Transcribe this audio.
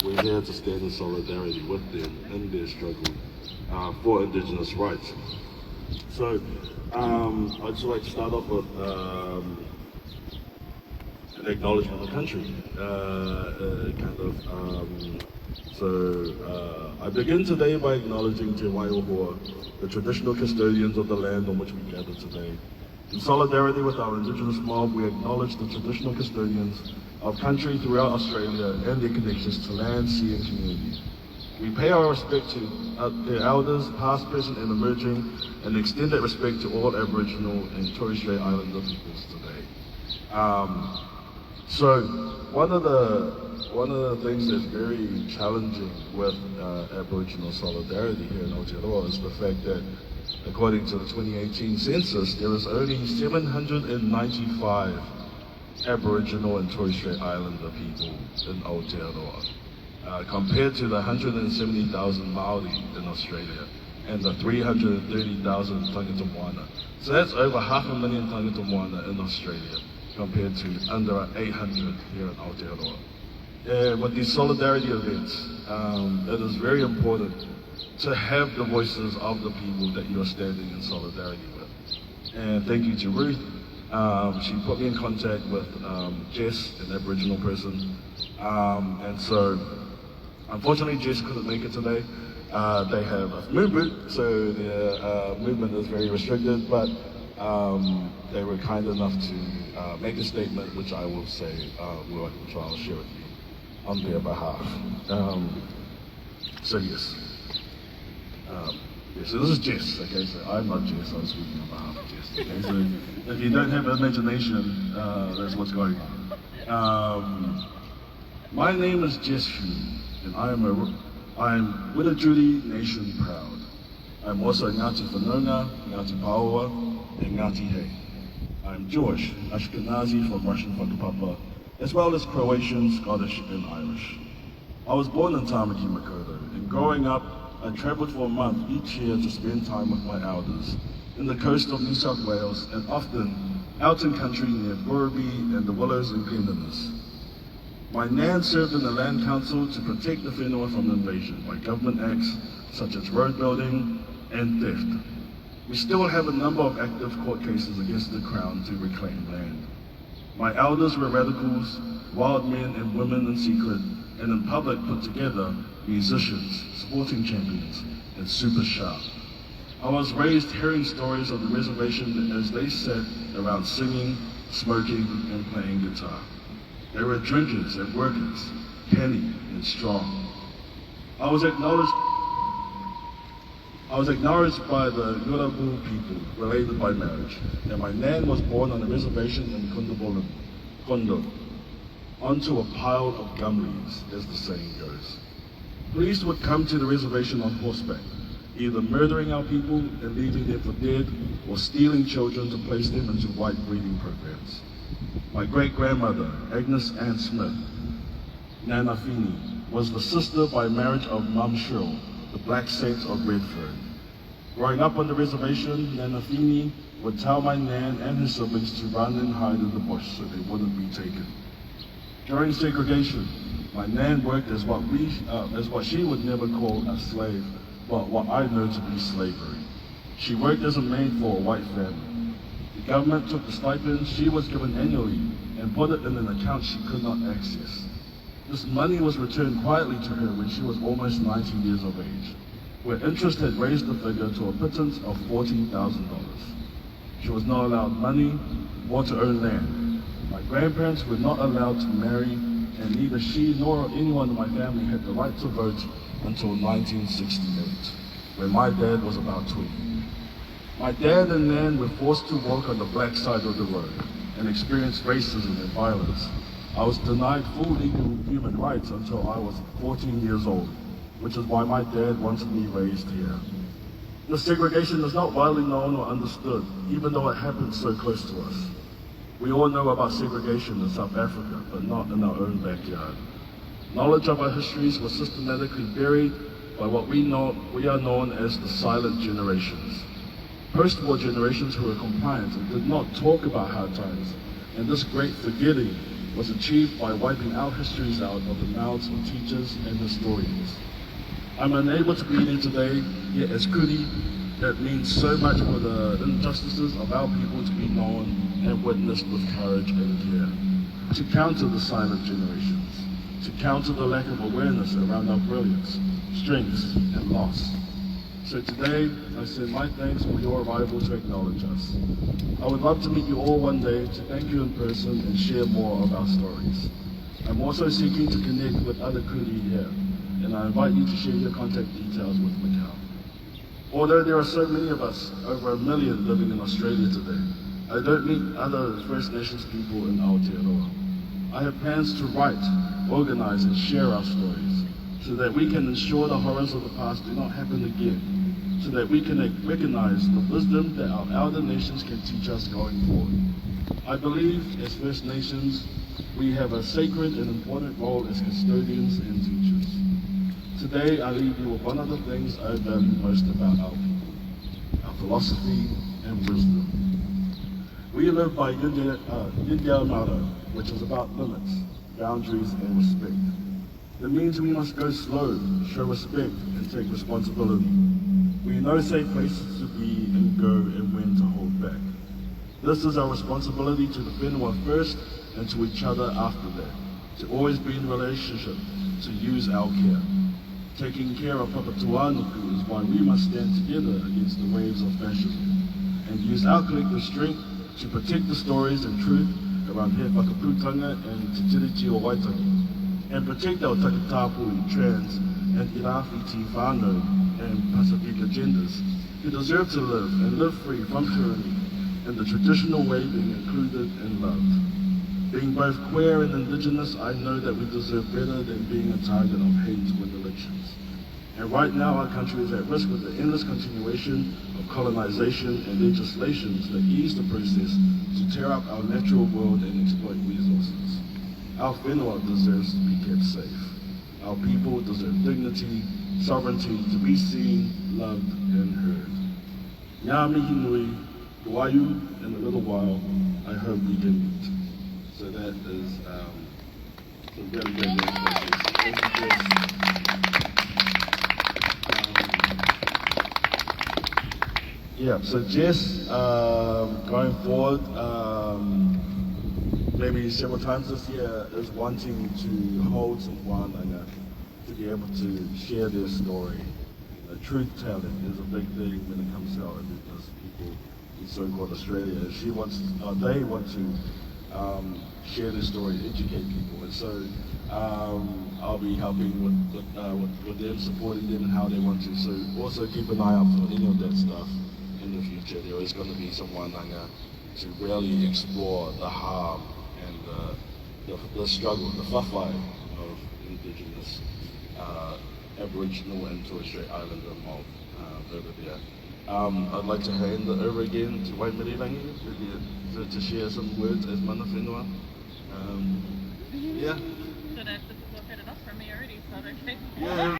we're here to stand in solidarity with them in their struggle for Indigenous rights. So I'd just like to start off with an acknowledgement of the country. I begin today by acknowledging Te Waiōhua, the traditional custodians of the land on which we gather today. In solidarity with our Indigenous mob, we acknowledge the traditional custodians of country throughout Australia and their connections to land, sea and community. We pay our respect to their elders, past, present and emerging, and extend that respect to all Aboriginal and Torres Strait Islander peoples today. So one of the things that's very challenging with Aboriginal solidarity here in Aotearoa is the fact that, according to the 2018 census, there is only 795 Aboriginal and Torres Strait Islander people in Aotearoa, compared to the 170,000 Maori in Australia and the 330,000 tangata moana. So that's over 500,000 tangata moana in Australia, compared to under 800 here in Aotearoa. With these solidarity events, it is very important to have the voices of the people that you are standing in solidarity with. And thank you to Ruth. She put me in contact with Jess, an Aboriginal person. And so, unfortunately, Jess couldn't make it today. They have a movement, so their movement is very restricted, but they were kind enough to make a statement, which I will say, which I'll share with you on their behalf. So yes. So this is Jess, okay, so I'm not Jess, I'm speaking on behalf of Jess, okay, so if you don't have imagination, that's what's going on. My name is Jess Hume, and I'm Wiradjuri Nation proud. I'm also Ngāti Whanonga, Ngāti Paoa, and Ngāti Hei. I'm Jewish, Ashkenazi from Russian whakapapa, as well as Croatian, Scottish, and Irish. I was born in Tāmaki Makaurau, and growing up, I travelled for a month each year to spend time with my elders in the coast of New South Wales and often out in country near Burraby and the Willows and Pendennis. My nan served in the Land Council to protect the whenua from invasion by government acts such as road building and theft. We still have a number of active court cases against the Crown to reclaim land. My elders were radicals, wild men and women in secret, and in public put together musicians, sporting champions, and super sharp. I was raised hearing stories of the reservation as they sat around singing, smoking, and playing guitar. They were drinkers and workers, canny and strong. I was acknowledged by the Yurabu people related by marriage, and my nan was born on a reservation in Kondo, onto a pile of gum leaves, as the saying goes. Police would come to the reservation on horseback, either murdering our people and leaving them for dead, or stealing children to place them into white breeding programs. My great-grandmother, Agnes Ann Smith, Nana Fini, was the sister by marriage of Mum Shrill, the Black Saints of Redfern. Growing up on the reservation, Nana Fini would tell my nan and her siblings to run and hide in the bush so they wouldn't be taken. During segregation, my nan worked as what she would never call a slave, but what I know to be slavery. She worked as a maid for a white family. The government took the stipend she was given annually and put it in an account she could not access. This money was returned quietly to her when she was almost 19 years of age, where interest had raised the figure to a pittance of $14,000. She was not allowed money or to own land. My grandparents were not allowed to marry, and neither she nor anyone in my family had the right to vote until 1968, when my dad was about 20. My dad and nan were forced to walk on the black side of the road and experience racism and violence. I was denied full legal human rights until I was 14 years old, which is why my dad wanted me raised here. This segregation is not widely known or understood, even though it happened so close to us. We all know about segregation in South Africa, but not in our own backyard. Knowledge of our histories was systematically buried by what we are known as the silent generations. Post-war generations who were compliant and did not talk about hard times, and this great forgetting was achieved by wiping our histories out of the mouths of teachers and historians. I'm unable to be here today, yet as Kuri, that means so much for the injustices of our people to be known and witnessed with courage and care, to counter the silent generations, to counter the lack of awareness around our brilliance, strengths, and loss. So today, I send my thanks for your arrival to acknowledge us. I would love to meet you all one day to thank you in person and share more of our stories. I'm also seeking to connect with other Kuri here, and I invite you to share your contact details with Michel. Although there are so many of us, over 1 million living in Australia today, I don't meet other First Nations people in Aotearoa. I have plans to write, organize, and share our stories, so that we can ensure the horrors of the past do not happen again, so that we can recognize the wisdom that our elder nations can teach us going forward. I believe, as First Nations, we have a sacred and important role as custodians and teachers. Today, I leave you with one of the things I value most about our people, our philosophy and wisdom. We live by Yindia Maro, which is about limits, boundaries, and respect. It means we must go slow, show respect, and take responsibility. We know safe places to be and go and when to hold back. This is our responsibility to the whenua first and to each other after that, to always be in relationship, to use our care. Taking care of Papatuanuku is why we must stand together against the waves of fascism and use our collective strength to protect the stories and truth around He Whakaputanga and Te Tiriti o Waitangi, and protect our Takitapui, trans, and Irawhiti whānau and Pasifika genders who deserve to live and live free from tyranny in the traditional way, being included and loved. Being both queer and indigenous, I know that we deserve better than being a target of hate with elections. And right now our country is at risk with the endless continuation of colonization and legislations that ease the process to tear up our natural world and exploit resources. Our whenua deserves to be kept safe. Our people deserve dignity, sovereignty, to be seen, loved, and heard. Ngā mihi nui, Wayu, in a little while, I hope we can meet. So that is a very great process. Thank you, Jess. Yeah, so Jess, going forward, maybe several times this year, is wanting to hold some wānanga to be able to share their story. Truth telling is a big thing when it comes to our indigenous people in so-called Australia. They want to share their story, educate people, and so I'll be helping with them, supporting them in how they want to. So also keep an eye out for any of that stuff in the future. There is going to be some wānanga to really explore the harm and the struggle, the whawhai of indigenous, Aboriginal and Torres Strait Islander mob over there. I'd like to hand it over again to Waimirirangi to share some words as mana whenua. Yeah. Should I look at it off from me already? So okay. Yeah.